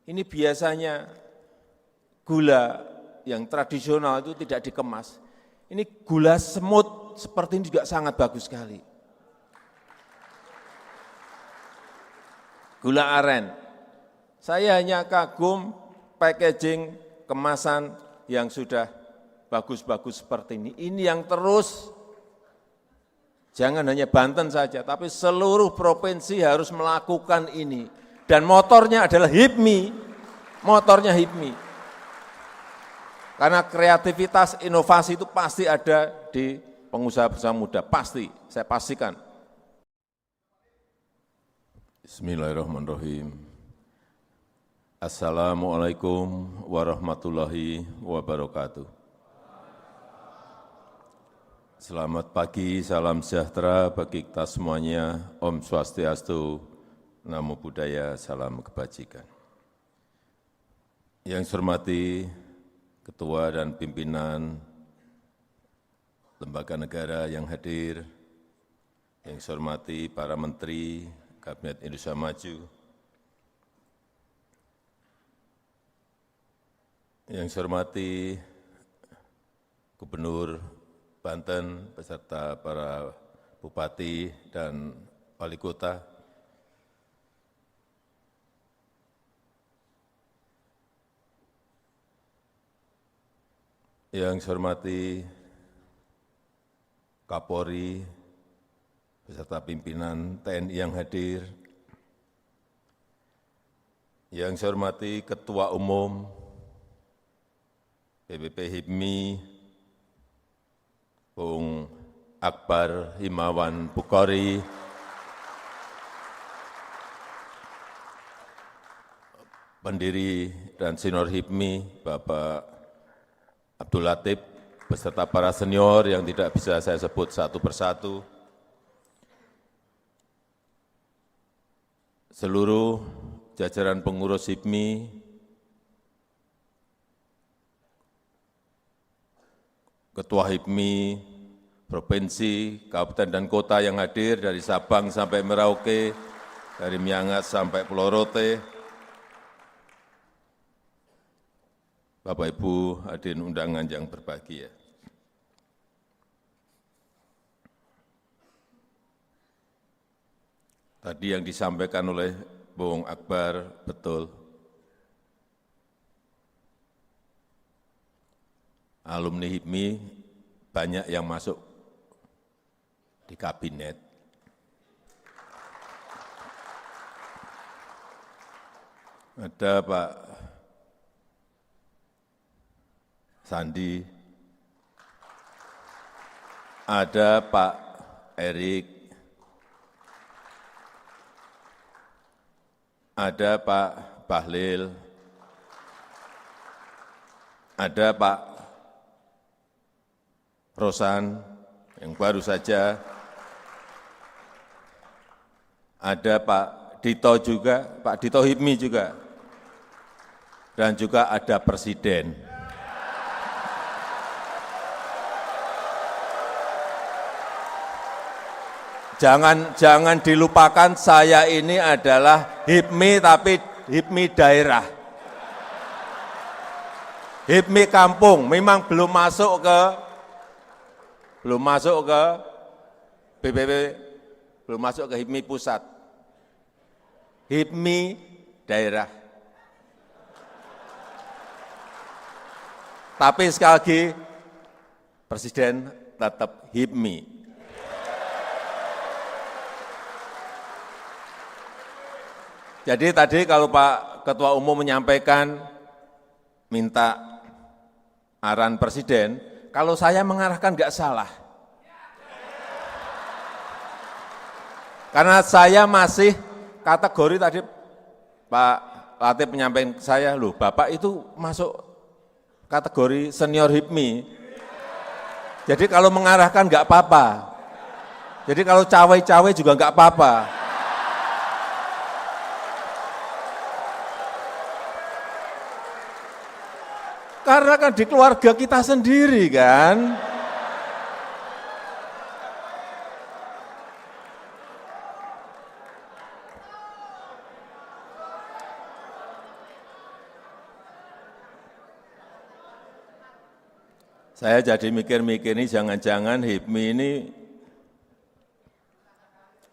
Ini biasanya gula yang tradisional itu tidak dikemas. Ini gula semut seperti ini juga sangat bagus sekali. Gula aren. Saya hanya kagum packaging kemasan yang sudah bagus-bagus seperti ini. Ini yang terus, jangan hanya Banten saja, tapi seluruh provinsi harus melakukan ini. Dan motornya adalah HIPMI, motornya HIPMI. Karena kreativitas, inovasi itu pasti ada di pengusaha-pengusaha muda, pasti, saya pastikan. Bismillahirrahmanirrahim. Assalamualaikum warahmatullahi wabarakatuh. Selamat pagi, salam sejahtera bagi kita semuanya. Om Swastiastu, Namo Buddhaya, salam kebajikan. Yang saya hormati Ketua dan Pimpinan Lembaga Negara yang hadir, yang saya hormati para Menteri Kabinet Indonesia Maju, yang saya hormati Gubernur Banten beserta para Bupati dan Wali Kota, yang saya hormati Kapolri beserta pimpinan TNI yang hadir, yang saya hormati Ketua Umum PBB HIPMI, Bung Akbar Himawan Bukhari, pendiri dan senior HIPMI, Bapak Abdul Latif, beserta para senior yang tidak bisa saya sebut satu persatu, seluruh jajaran pengurus HIPMI, Ketua HIPMI, Provinsi, Kabupaten dan Kota yang hadir dari Sabang sampai Merauke, dari Miangas sampai Pulau Rote, Bapak Ibu hadirin undangan yang berbahagia. Tadi yang disampaikan oleh Bung Akbar betul. Alumni HIPMI banyak yang masuk di kabinet. Ada Pak Sandi, ada Pak Erik, ada Pak Bahlil, ada Pak Rosan yang baru saja, ada Pak Dito juga, Pak Dito HIPMI juga, dan juga ada Presiden. Jangan dilupakan saya ini adalah HIPMI tapi HIPMI daerah. HIPMI kampung memang belum masuk ke BPP, belum masuk ke HIPMI pusat. HIPMI daerah. Tapi sekali lagi Presiden tetap HIPMI. Jadi tadi kalau Pak Ketua Umum menyampaikan minta arahan Presiden, kalau saya mengarahkan nggak salah. Karena saya masih kategori tadi Pak Latif menyampaikan ke saya, loh Bapak itu masuk kategori senior HIPMI. Jadi kalau mengarahkan nggak apa-apa. Jadi kalau cawe-cawe juga nggak apa-apa. Karena kan di keluarga kita sendiri kan. Saya jadi mikir-mikir ini jangan-jangan HIPMI ini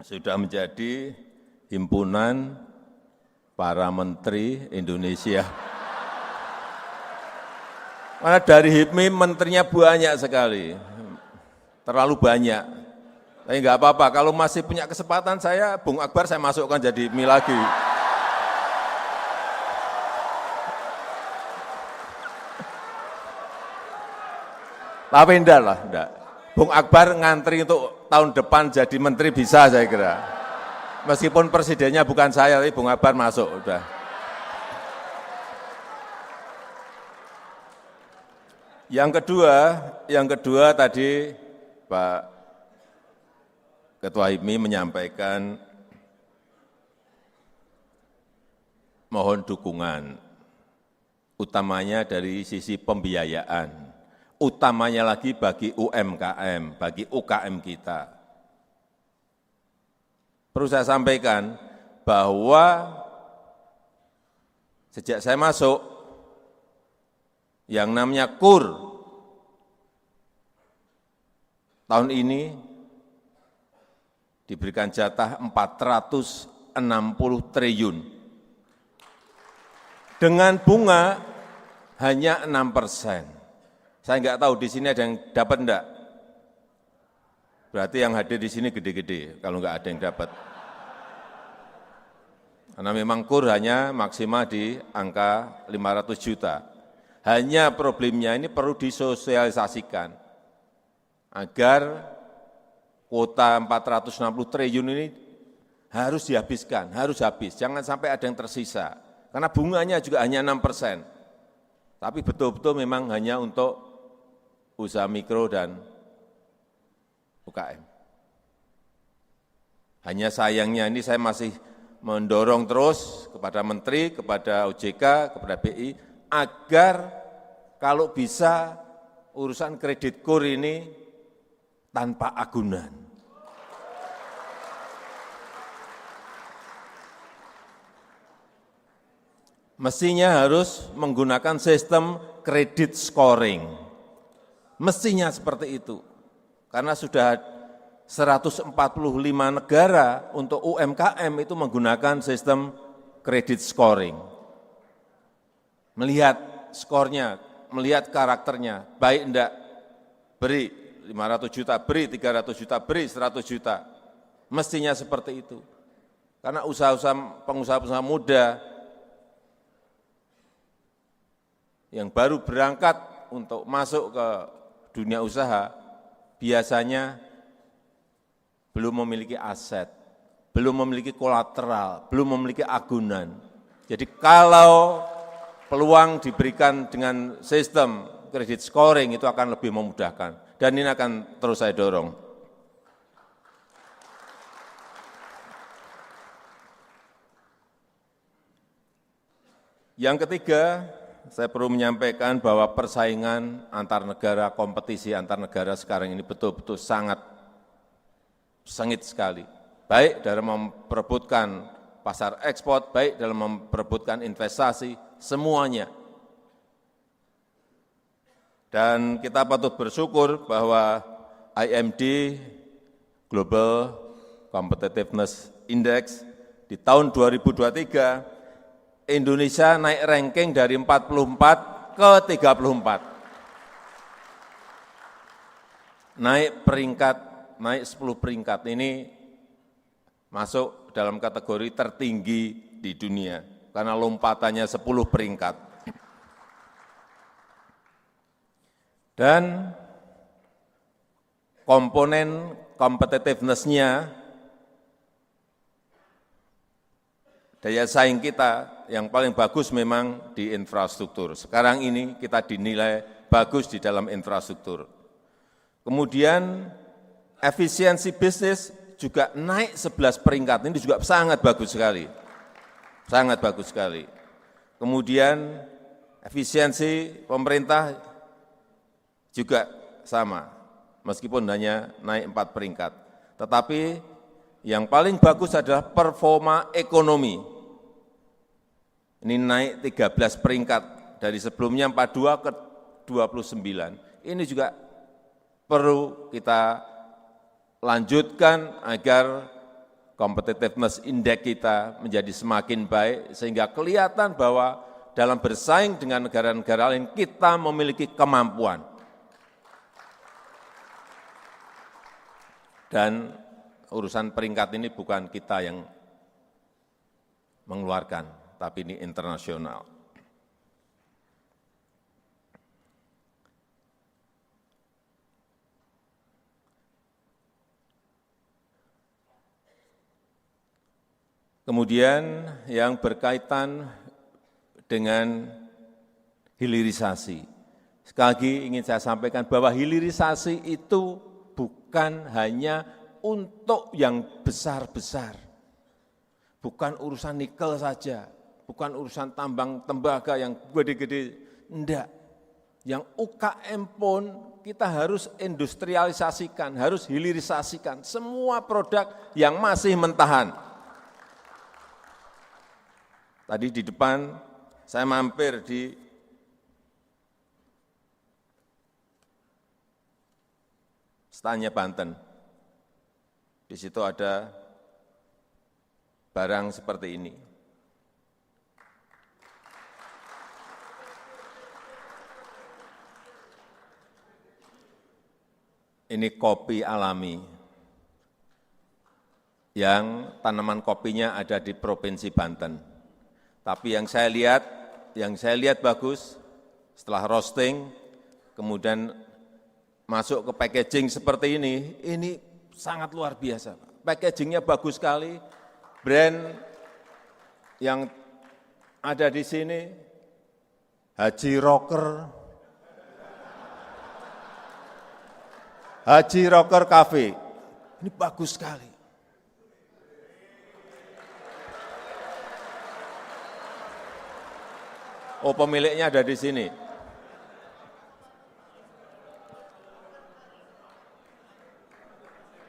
sudah menjadi himpunan para menteri Indonesia. Karena dari HIPMI menterinya banyak sekali, terlalu banyak. Tapi enggak apa-apa, kalau masih punya kesempatan saya, Bung Akbar saya masukkan jadi HIPMI lagi. Tapi enggak lah, enggak. Bung Akbar ngantri untuk tahun depan jadi menteri bisa saya kira. Meskipun presidennya bukan saya, tapi Bung Akbar masuk, udah. Yang kedua tadi Pak Ketua HIPMI menyampaikan mohon dukungan, utamanya dari sisi pembiayaan. Utamanya lagi bagi UMKM, bagi UKM kita. Perlu saya sampaikan bahwa sejak saya masuk, yang namanya KUR tahun ini diberikan jatah 460 triliun. Dengan bunga hanya 6%. Saya enggak tahu di sini ada yang dapat enggak. Berarti yang hadir di sini gede-gede kalau enggak ada yang dapat. Karena memang KUR hanya maksimal di angka 500 juta. Hanya problemnya ini perlu disosialisasikan agar kuota 460 triliun ini harus dihabiskan, harus habis. Jangan sampai ada yang tersisa. Karena bunganya juga hanya 6%. Tapi betul-betul memang hanya untuk usaha mikro dan UKM. Hanya sayangnya ini saya masih mendorong terus kepada Menteri, kepada OJK, kepada BI, agar kalau bisa urusan kredit KUR ini tanpa agunan. Mestinya harus menggunakan sistem kredit scoring. Mestinya seperti itu, karena sudah 145 negara untuk UMKM itu menggunakan sistem kredit scoring. Melihat skornya, melihat karakternya, baik enggak, beri 500 juta, beri 300 juta, beri 100 juta. Mestinya seperti itu. Karena pengusaha-pengusaha muda yang baru berangkat untuk masuk ke dunia usaha, biasanya belum memiliki aset, belum memiliki kolateral, belum memiliki agunan. Jadi kalau peluang diberikan dengan sistem kredit scoring itu akan lebih memudahkan. Dan ini akan terus saya dorong. Yang ketiga, saya perlu menyampaikan bahwa persaingan antar negara, kompetisi antar negara sekarang ini betul-betul sangat sengit sekali. Baik dalam memperebutkan pasar ekspor, baik dalam memperebutkan investasi, semuanya. Dan kita patut bersyukur bahwa IMD Global Competitiveness Index di tahun 2023 Indonesia naik ranking dari 44 ke 34. Naik peringkat, naik 10 peringkat. Ini masuk dalam kategori tertinggi di dunia, karena lompatannya 10 peringkat. Dan komponen competitiveness-nya, daya saing kita yang paling bagus memang di infrastruktur. Sekarang ini kita dinilai bagus di dalam infrastruktur. Kemudian efisiensi bisnis juga naik 11 peringkat, ini juga sangat bagus sekali. Sangat bagus sekali. Kemudian efisiensi pemerintah juga sama, meskipun hanya naik 4 peringkat. Tetapi yang paling bagus adalah performa ekonomi. Ini naik 13 peringkat, dari sebelumnya 42 ke 29. Ini juga perlu kita lanjutkan agar competitiveness index kita menjadi semakin baik, sehingga kelihatan bahwa dalam bersaing dengan negara-negara lain kita memiliki kemampuan. Dan urusan peringkat ini bukan kita yang mengeluarkan, tapi ini internasional. Kemudian yang berkaitan dengan hilirisasi. Sekali lagi ingin saya sampaikan bahwa hilirisasi itu bukan hanya untuk yang besar-besar. Bukan urusan nikel saja, bukan urusan tambang tembaga yang gede-gede, enggak. Yang UKM pun kita harus industrialisasikan, harus hilirisasikan semua produk yang masih mentahan. Tadi di depan saya mampir di standnya Banten. Di situ ada barang seperti ini. Ini kopi alami yang tanaman kopinya ada di Provinsi Banten. Tapi yang saya lihat bagus, setelah roasting, kemudian masuk ke packaging seperti ini sangat luar biasa. Packagingnya bagus sekali, brand yang ada di sini, Haji Rocker Cafe, ini bagus sekali. Oh, pemiliknya ada di sini.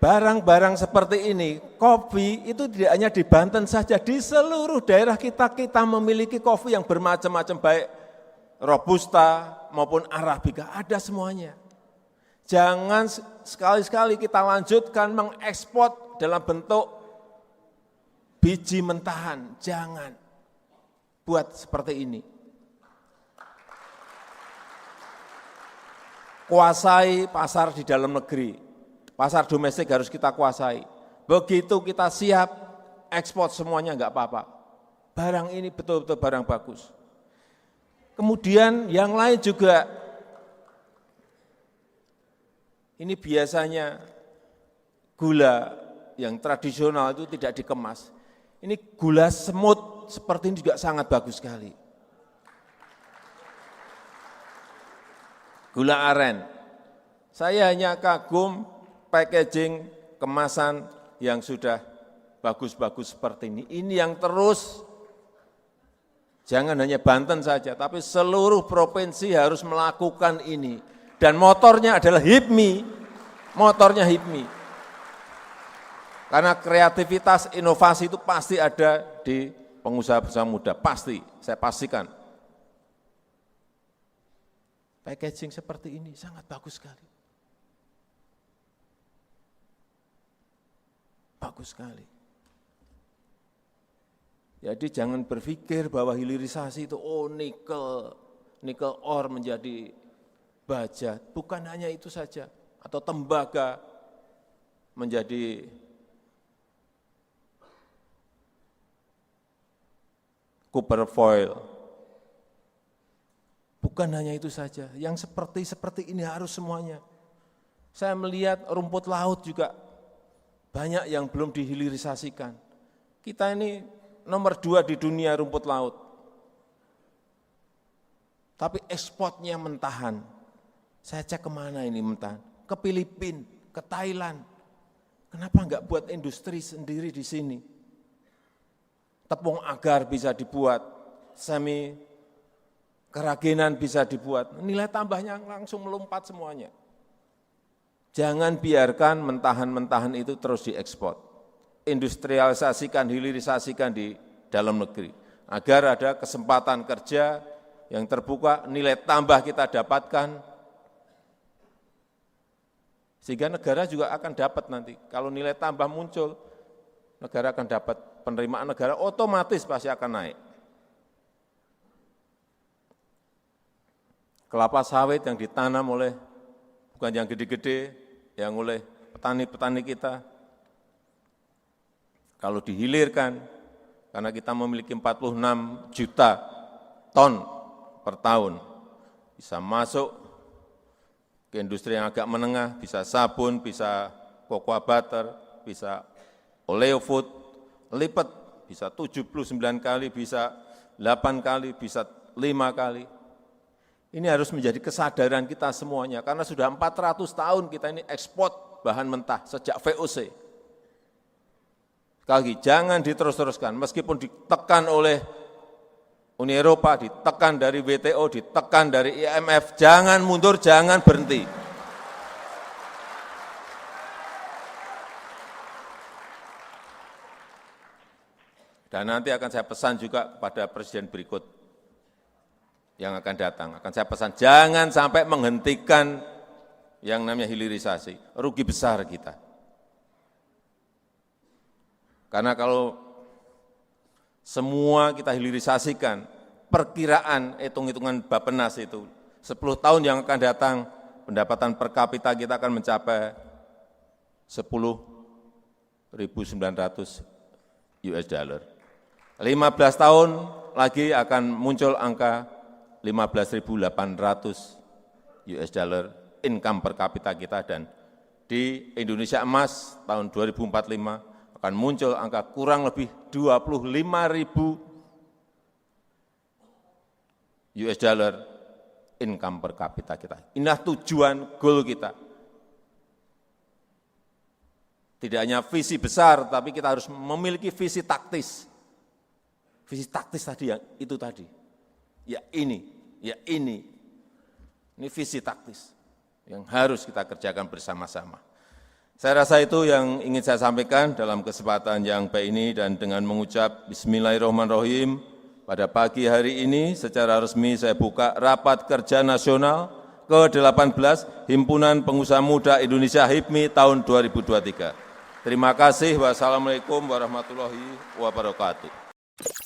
Barang-barang seperti ini, kopi itu tidak hanya di Banten saja, di seluruh daerah kita memiliki kopi yang bermacam-macam, baik Robusta maupun Arabica, ada semuanya. Jangan sekali-sekali kita lanjutkan mengekspor dalam bentuk biji mentahan, jangan buat seperti ini. Kuasai pasar di dalam negeri, pasar domestik harus kita kuasai. Begitu kita siap, ekspor semuanya enggak apa-apa. Barang ini betul-betul barang bagus. Kemudian yang lain juga, ini biasanya gula yang tradisional itu tidak dikemas. Ini gula semut seperti ini juga sangat bagus sekali. Gula aren, saya hanya kagum packaging kemasan yang sudah bagus-bagus seperti ini. Ini yang terus, jangan hanya Banten saja, tapi seluruh provinsi harus melakukan ini. Dan motornya adalah HIPMI, Karena kreativitas, inovasi itu pasti ada di pengusaha-pengusaha muda, pasti, saya pastikan. Packaging seperti ini sangat bagus sekali. Bagus sekali. Jadi jangan berpikir bahwa hilirisasi itu nikel ore menjadi baja. Bukan hanya itu saja. Atau tembaga menjadi copper foil. Bukan hanya itu saja, yang seperti ini harus semuanya. Saya melihat rumput laut juga banyak yang belum dihilirisasikan. Kita ini nomor 2 di dunia rumput laut. Tapi ekspornya mentahan. Saya cek kemana ini mentahan? Ke Filipina, ke Thailand. Kenapa enggak buat industri sendiri di sini? Tepung agar bisa dibuat, kerajinan bisa dibuat, nilai tambahnya langsung melompat semuanya. Jangan biarkan mentahan-mentahan itu terus diekspor. Industrialisasikan, hilirisasikan di dalam negeri. Agar ada kesempatan kerja yang terbuka, nilai tambah kita dapatkan, Sehingga negara juga akan dapat nanti, kalau nilai tambah muncul, negara akan dapat penerimaan negara otomatis pasti akan naik. Kelapa sawit yang ditanam oleh, bukan yang gede-gede, yang oleh petani-petani kita, kalau dihilirkan, karena kita memiliki 46 juta ton per tahun, bisa masuk ke industri yang agak menengah, bisa sabun, bisa cocoa butter, bisa oleo food, lipat, bisa 79 kali, bisa 8 kali, bisa 5 kali. Ini harus menjadi kesadaran kita semuanya, karena sudah 400 tahun kita ini ekspor bahan mentah sejak VOC. Sekali lagi, jangan diterus-teruskan, meskipun ditekan oleh Uni Eropa, ditekan dari WTO, ditekan dari IMF, jangan mundur, jangan berhenti. Dan nanti akan saya pesan juga kepada presiden berikut yang akan datang, akan saya pesan, jangan sampai menghentikan yang namanya hilirisasi, rugi besar kita. Karena kalau semua kita hilirisasikan, perkiraan hitung-hitungan Bappenas itu, 10 tahun yang akan datang, pendapatan per kapita kita akan mencapai 10.900 US dollar. 15 tahun lagi akan muncul angka 15.800 US dollar income per kapita kita, dan di Indonesia Emas tahun 2045 akan muncul angka kurang lebih 25.000 US dollar income per kapita kita. Inilah tujuan, goal kita. Tidak hanya visi besar, tapi kita harus memiliki visi taktis. Visi taktis tadi yang itu tadi. Ya ini. Ini visi taktis yang harus kita kerjakan bersama-sama. Saya rasa itu yang ingin saya sampaikan dalam kesempatan yang baik ini, dan dengan mengucap Bismillahirrahmanirrahim, pada pagi hari ini secara resmi saya buka Rapat Kerja Nasional ke-18 Himpunan Pengusaha Muda Indonesia HIPMI tahun 2023. Terima kasih. Wassalamualaikum warahmatullahi wabarakatuh.